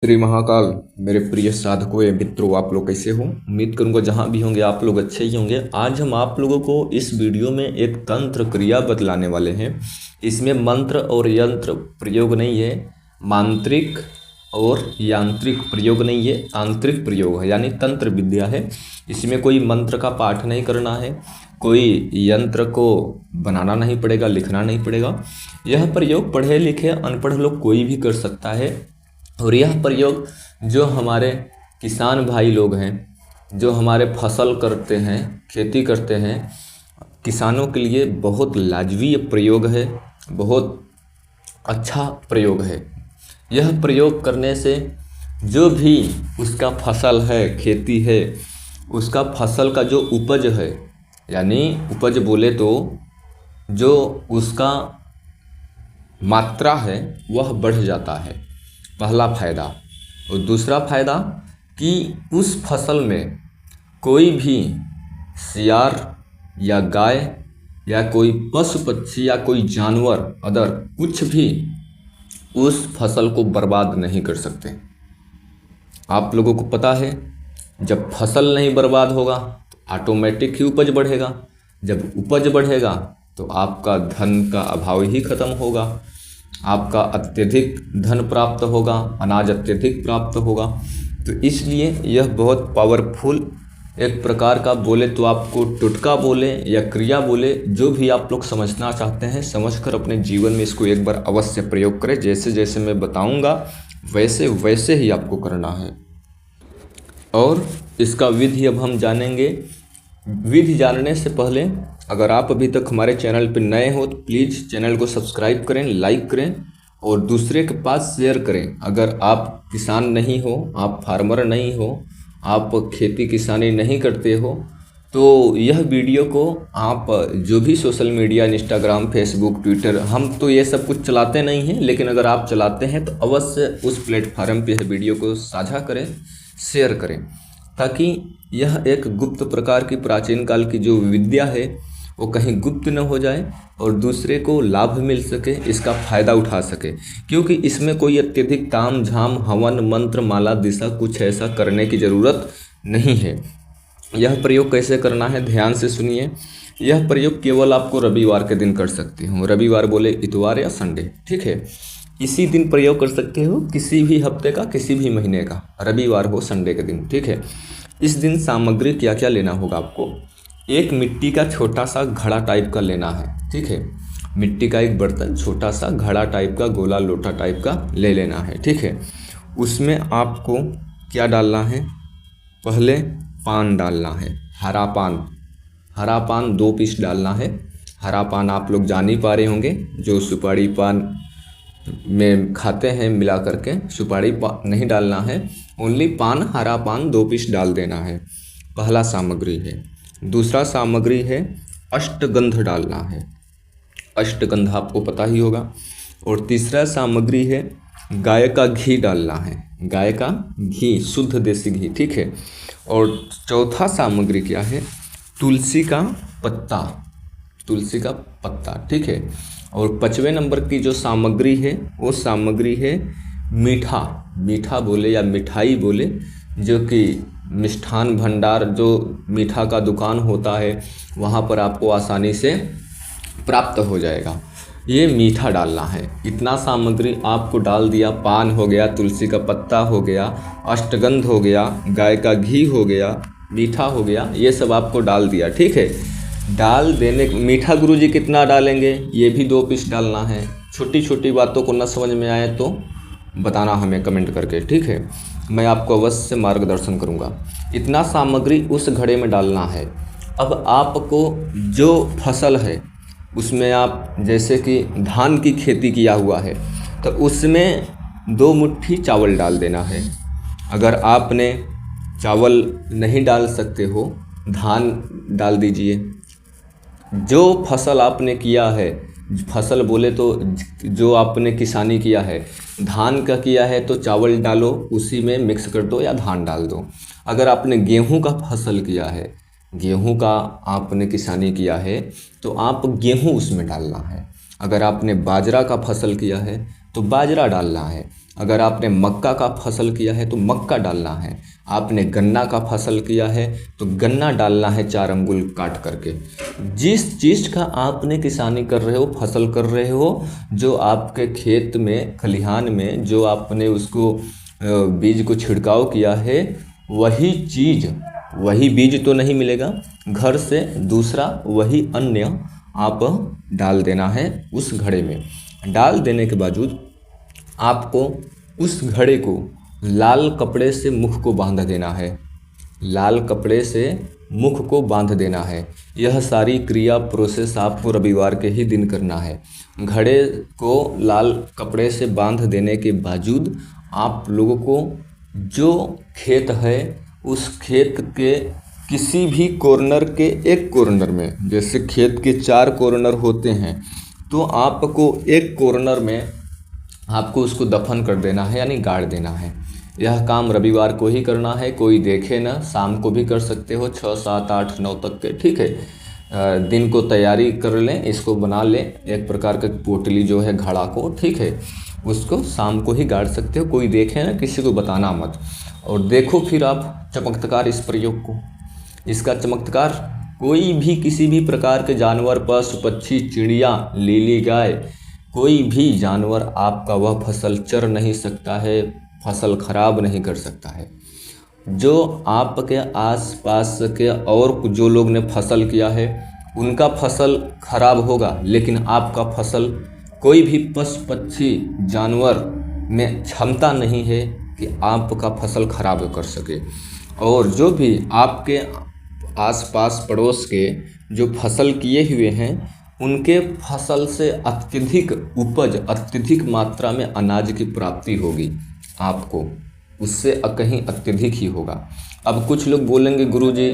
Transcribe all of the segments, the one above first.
श्री महाकाल। मेरे प्रिय साधकों एवं मित्रों, आप लोग कैसे हो? उम्मीद करूंगा जहां भी होंगे आप लोग अच्छे ही होंगे। आज हम आप लोगों को इस वीडियो में एक तंत्र क्रिया बतलाने वाले हैं। इसमें मंत्र और यंत्र प्रयोग नहीं है, मांत्रिक और यांत्रिक प्रयोग नहीं है, तांत्रिक प्रयोग है, यानी तंत्र विद्या है। इसमें कोई मंत्र का पाठ नहीं करना है, कोई यंत्र को बनाना नहीं पड़ेगा, लिखना नहीं पड़ेगा। यह प्रयोग पढ़े लिखे अनपढ़ लोग कोई भी कर सकता है। और यह प्रयोग जो हमारे किसान भाई लोग हैं, जो हमारे फसल करते हैं, खेती करते हैं, किसानों के लिए बहुत लाजवी प्रयोग है, बहुत अच्छा प्रयोग है। यह प्रयोग करने से जो भी उसका फसल है, खेती है, उसका फसल का जो उपज है, यानी उपज बोले तो जो उसका मात्रा है वह बढ़ जाता है, पहला फ़ायदा। और दूसरा फ़ायदा कि उस फसल में कोई भी सियार या गाय या कोई पशु पक्षी या कोई जानवर अदर कुछ भी उस फसल को बर्बाद नहीं कर सकते। आप लोगों को पता है, जब फसल नहीं बर्बाद होगा तो ऑटोमेटिक ही उपज बढ़ेगा। जब उपज बढ़ेगा तो आपका धन का अभाव ही खत्म होगा, आपका अत्यधिक धन प्राप्त होगा, अनाज अत्यधिक प्राप्त होगा। तो इसलिए यह बहुत पावरफुल एक प्रकार का, बोले तो आपको टोटका बोले या क्रिया बोले, जो भी आप लोग समझना चाहते हैं, समझकर अपने जीवन में इसको एक बार अवश्य प्रयोग करें। जैसे जैसे मैं बताऊंगा वैसे वैसे ही आपको करना है। और इसका विधि अब हम जानेंगे। विधि जानने से पहले अगर आप अभी तक हमारे चैनल पर नए हो तो प्लीज़ चैनल को सब्सक्राइब करें, लाइक करें और दूसरे के पास शेयर करें। अगर आप किसान नहीं हो, आप फार्मर नहीं हो, आप खेती किसानी नहीं करते हो, तो यह वीडियो को आप जो भी social media, Instagram, Facebook, Twitter, हम तो ये सब कुछ चलाते नहीं हैं, लेकिन अगर आप चलाते हैं तो अवश्य उस प्लेटफार्म पे यह वीडियो को साझा करें, शेयर करें, ताकि यह एक गुप्त प्रकार की प्राचीन काल की जो विद्या है वो कहीं गुप्त न हो जाए और दूसरे को लाभ मिल सके, इसका फ़ायदा उठा सके। क्योंकि इसमें कोई अत्यधिक ताम झाम, हवन, मंत्र, माला, दिशा कुछ ऐसा करने की ज़रूरत नहीं है। यह प्रयोग कैसे करना है ध्यान से सुनिए। यह प्रयोग केवल आपको रविवार के दिन कर सकते हो। रविवार बोले इतवार या संडे, ठीक है। इसी दिन प्रयोग कर सकते हो, किसी भी हफ्ते का, किसी भी महीने का, रविवार हो, संडे के दिन, ठीक है। इस दिन सामग्री क्या क्या लेना होगा आपको? एक मिट्टी का छोटा सा घड़ा टाइप का लेना है, ठीक है। मिट्टी का एक बर्तन, छोटा सा घड़ा टाइप का, गोला लोटा टाइप का ले लेना है, ठीक है। उसमें आपको क्या डालना है? पहले पान डालना है, हरा पान। हरा पान 2 पीस डालना है। हरा पान आप लोग जान ही पा रहे होंगे, जो सुपारी पान में खाते हैं मिला करके, सुपारी पान नहीं डालना है, ओनली पान, हरा पान 2 पीस डाल देना है। पहला सामग्री है। दूसरा सामग्री है अष्टगंध डालना है। अष्टगंध आपको पता ही होगा। और तीसरा सामग्री है गाय का घी डालना है। गाय का घी, शुद्ध देसी घी, ठीक है। और चौथा सामग्री क्या है? तुलसी का पत्ता। तुलसी का पत्ता, ठीक है। और 5वें नंबर की जो सामग्री है वो सामग्री है मीठा। मीठा बोले या मिठाई बोले, जो कि मिष्ठान भंडार, जो मीठा का दुकान होता है वहाँ पर आपको आसानी से प्राप्त हो जाएगा। ये मीठा डालना है। इतना सामग्री आपको डाल दिया। पान हो गया, तुलसी का पत्ता हो गया, अष्टगंध हो गया, गाय का घी हो गया, मीठा हो गया, ये सब आपको डाल दिया, ठीक है। डाल देने, मीठा गुरुजी कितना डालेंगे? ये भी 2 पीस डालना है। छोटी छोटी बातों को न समझ में आए तो बताना हमें कमेंट करके, ठीक है। मैं आपको अवश्य मार्गदर्शन करूंगा। इतना सामग्री उस घड़े में डालना है। अब आपको जो फसल है उसमें आप, जैसे कि धान की खेती किया हुआ है, तो उसमें 2 मुट्ठी चावल डाल देना है। अगर आपने चावल नहीं डाल सकते हो, धान डाल दीजिए। जो फसल आपने किया है, फसल बोले तो जो आपने किसानी किया है, धान का किया है तो चावल डालो, उसी में मिक्स कर दो या धान डाल दो। अगर आपने गेहूं का फसल किया है, गेहूं का आपने किसानी किया है, तो आप गेहूं उसमें डालना है। अगर आपने बाजरा का फसल किया है तो बाजरा डालना है। अगर आपने मक्का का फसल किया है तो मक्का डालना है, आपने गन्ना का फसल किया है तो गन्ना डालना है 4 अंगुल काट करके। जिस चीज़ का आपने किसानी कर रहे हो, फसल कर रहे हो, जो आपके खेत में खलिहान में जो आपने उसको बीज को छिड़काव किया है, वही चीज़, वही बीज तो नहीं मिलेगा, घर से दूसरा वही अन्य आप डाल देना है उस घड़े में। डाल देने के बावजूद आपको उस घड़े को लाल कपड़े से मुख को बांध देना है, लाल कपड़े से मुख को बांध देना है। यह सारी क्रिया प्रोसेस आपको रविवार के ही दिन करना है। घड़े को लाल कपड़े से बांध देने के बावजूद आप लोगों को जो खेत है उस खेत के किसी भी कॉर्नर के एक कॉर्नर में, जैसे खेत के 4 कॉर्नर होते हैं, तो आपको एक कॉर्नर में आपको उसको दफन कर देना है, यानी गाड़ देना है। यह काम रविवार को ही करना है, कोई देखे ना, शाम को भी कर सकते हो 6, 7, 8, 9 तक के, ठीक है। दिन को तैयारी कर लें, इसको बना लें एक प्रकार का पोटली जो है घड़ा को, ठीक है, उसको शाम को ही गाड़ सकते हो, कोई देखे ना, किसी को बताना मत। और देखो फिर आप चमत्कार इस प्रयोग को, इसका चमत्कार कोई भी किसी भी प्रकार के जानवर, पशु पक्षी, चिड़िया, लीली गाय, कोई भी जानवर आपका वह फसल चर नहीं सकता है, फसल खराब नहीं कर सकता है। जो आपके आसपास के और जो लोग ने फसल किया है उनका फसल खराब होगा, लेकिन आपका फसल, कोई भी पशु पक्षी जानवर में क्षमता नहीं है कि आपका फसल खराब कर सके। और जो भी आपके आसपास पड़ोस के जो फसल किए हुए हैं उनके फसल से अत्यधिक उपज, अत्यधिक मात्रा में अनाज की प्राप्ति होगी आपको, उससे कहीं अत्यधिक ही होगा। अब कुछ लोग बोलेंगे गुरुजी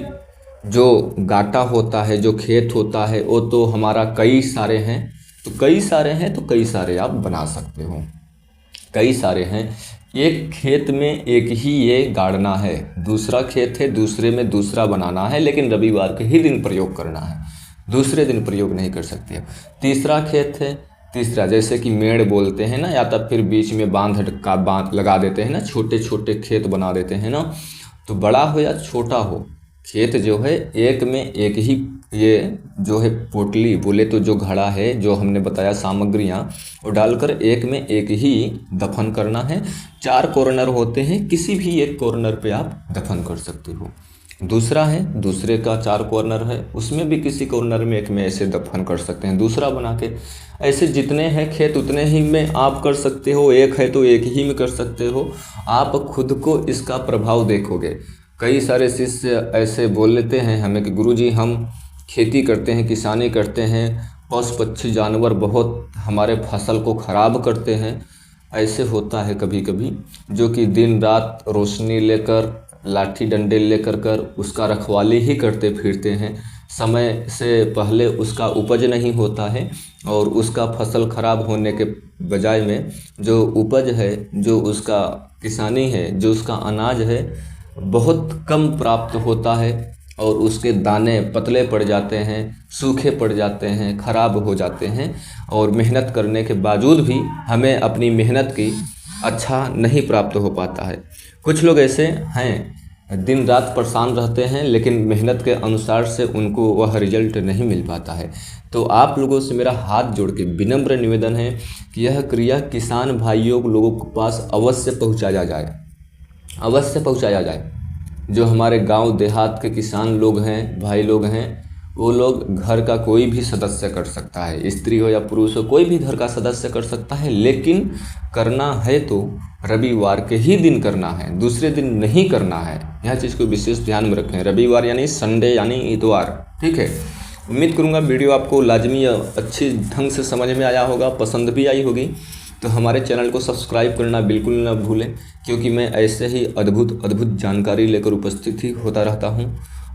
जो गाटा होता है, जो खेत होता है, वो तो हमारा कई सारे हैं, तो कई सारे हैं तो कई सारे आप बना सकते हो, कई सारे हैं। एक खेत में एक ही ये गाड़ना है, दूसरा खेत है दूसरे में दूसरा बनाना है, लेकिन रविवार के ही दिन प्रयोग करना है, दूसरे दिन प्रयोग नहीं कर सकते। तीसरा खेत है, तीसरा जैसे कि मेड़ बोलते हैं ना, या तब फिर बीच में बांध लगा देते हैं ना, छोटे छोटे खेत बना देते हैं ना, तो बड़ा हो या छोटा हो खेत जो है, एक में एक ही ये जो है पोटली बोले तो जो घड़ा है, जो हमने बताया सामग्रियाँ, वो डालकर एक में एक ही दफन करना है। 4 कॉर्नर होते हैं, किसी भी एक कॉर्नर पे आप दफन कर सकते हो। दूसरा है, दूसरे का 4 कॉर्नर है, उसमें भी किसी कॉर्नर में एक में ऐसे दफन कर सकते हैं, दूसरा बना के। ऐसे जितने हैं खेत उतने ही में आप कर सकते हो, एक है तो एक ही में कर सकते हो। आप खुद को इसका प्रभाव देखोगे। कई सारे शिष्य ऐसे बोल लेते हैं हमें कि गुरुजी हम खेती करते हैं, किसानी करते हैं, पशु पक्षी जानवर बहुत हमारे फसल को ख़राब करते हैं। ऐसे होता है कभी कभी, जो कि दिन रात रोशनी लेकर, लाठी डंडे लेकर कर उसका रखवाली ही करते फिरते हैं, समय से पहले उसका उपज नहीं होता है, और उसका फसल खराब होने के बजाय में जो उपज है, जो उसका किसानी है, जो उसका अनाज है, बहुत कम प्राप्त होता है, और उसके दाने पतले पड़ जाते हैं, सूखे पड़ जाते हैं, खराब हो जाते हैं, और मेहनत करने के बावजूद भी हमें अपनी मेहनत की अच्छा नहीं प्राप्त हो पाता है। कुछ लोग ऐसे हैं दिन रात परेशान रहते हैं, लेकिन मेहनत के अनुसार से उनको वह रिजल्ट नहीं मिल पाता है। तो आप लोगों से मेरा हाथ जोड़ के विनम्र निवेदन है कि यह क्रिया किसान भाइयों लोगों के पास अवश्य पहुँचाया जाए, अवश्य पहुँचाया जाए। जो हमारे गांव देहात के किसान लोग हैं, भाई लोग हैं, वो लोग घर का कोई भी सदस्य कर सकता है, स्त्री हो या पुरुष हो, कोई भी घर का सदस्य कर सकता है, लेकिन करना है तो रविवार के ही दिन करना है, दूसरे दिन नहीं करना है। यह चीज़ को विशेष ध्यान में रखें। रविवार यानी संडे यानी इतवार, ठीक है। उम्मीद करूँगा वीडियो आपको लाजमी अच्छी ढंग से समझ में आया होगा, पसंद भी आई होगी। तो हमारे चैनल को सब्सक्राइब करना बिल्कुल ना भूलें, क्योंकि मैं ऐसे ही अद्भुत जानकारी लेकर उपस्थित ही होता रहता हूं।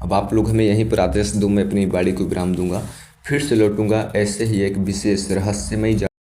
अब आप लोग हमें यहीं पर आदेश दो, मैं अपनी बाड़ी को विराम दूंगा, फिर से लौटूंगा ऐसे ही एक विशेष रहस्यमय